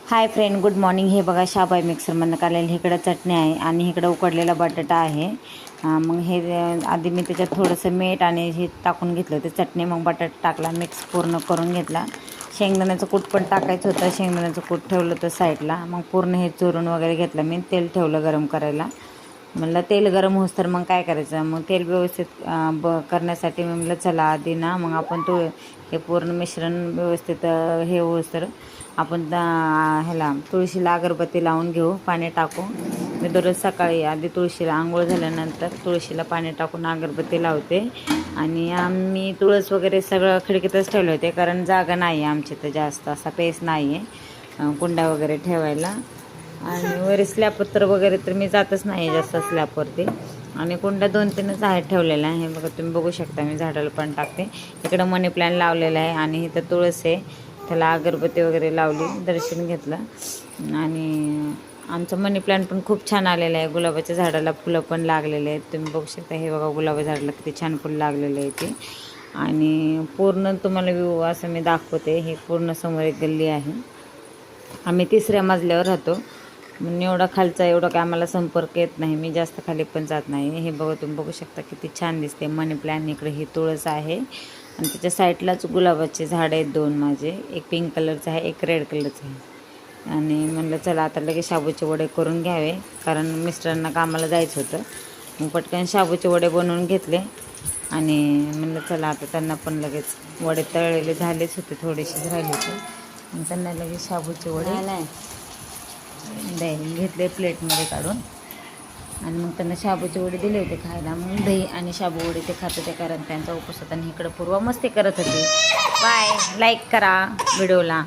Hi friend, good morning. हे बघा शाबाई मिक्सरमधनं काढलेलं. इकडं चटणी आहे आणि इकडं उकडलेला बटाटा आहे. मग हे आधी मी त्याच्यात थोडंसं मीठ आणि हे टाकून घेतलं ते चटणी. मग बटाटा टाकला, मिक्स पूर्ण करून घेतला. शेंगदाण्याचं कूट पण टाकायचं होतं. शेंगदाण्याचं कूट ठेवलं होतं साईडला. मग पूर्ण हे चुरून वगैरे घेतलं. मी तेल ठेवलं गरम करायला. म्हणलं तेल गरम होस तर मग काय करायचं, मग तेल व्यवस्थित करण्यासाठी मी म्हणलं चला आधी ना मग आपण हे पूर्ण मिश्रण व्यवस्थित हे होस तर आपण ह्याला तुळशीला अगरबत्ती लावून घेऊ. पाणी टाकू. मी दररोज सकाळी आधी तुळशीला आंघोळ झाल्यानंतर तुळशीला पाणी टाकून अगरबत्ती लावते. आणि आम्ही तुळस वगैरे सगळं खिडकीतच ठेवले होते, कारण जागा नाही आहे आमची तर जास्त असा पेस नाही आहे कुंड्या वगैरे ठेवायला. आणि वर स्लॅबपत्र वगैरे तर मी जातच नाही जास्त स्लॅबवरती. आणि कुंड्या 2-3च आहेत ठेवलेल्या आहे. हे बघा तुम्ही बघू शकता, मी झाडाला पण टाकते. इकडं मनी प्लॅन लावलेला आहे आणि इथं तुळस आहे. त्याला अगरबत्ती वगैरे लावली, दर्शन घेतलं. आणि आमचं मनी प्लॅन पण खूप छान आलेलं आहे. गुलाबाच्या झाडाला फुलं पण लागलेले आहेत, तुम्ही बघू शकता. हे बघा गुलाबाच्या झाडाला किती छान फुलं लागलेले आहे ते. आणि पूर्ण तुम्हाला व्ह्यू असं मी दाखवते. हे पूर्ण समोर एक गल्ली आहे. आम्ही 3ऱ्या मजल्यावर राहतो, म्हणून एवढा खालचा एवढा काय आम्हाला संपर्क येत नाही. मी जास्त खाली पण जात नाही. हे बघा तुम्ही बघू शकता किती छान दिसते मनी प्लॅन. इकडे ही तुळस आहे आणि त्याच्या साईडलाच गुलाबाचे झाड आहेत 2 माझे. एक पिंक कलरचं आहे, एक रेड कलरचं आहे. आणि म्हणलं चला आता लगेच शाबूचे वडे करून घ्यावे, कारण मिस्टरांना कामाला जायचं होतं. मग पटकन शाबूचे वडे बनवून घेतले. आणि म्हणलं चला आता त्यांना पण लगेच वडे तळलेले झालेच होते, थोडेसेच राहिले होते. मग त्यांना लगेच शाबूचे वडे घेतले प्लेटमध्ये काढून. आणि मग त्यांना शाबूचे वडे दिले होते खायला. मग दही आणि शाबू वडे ते खात होते, कारण त्यांचा उपवास होता. आणि इकडं पूर्वा मस्ती करत होती. बाय, लाईक करा व्हिडिओला.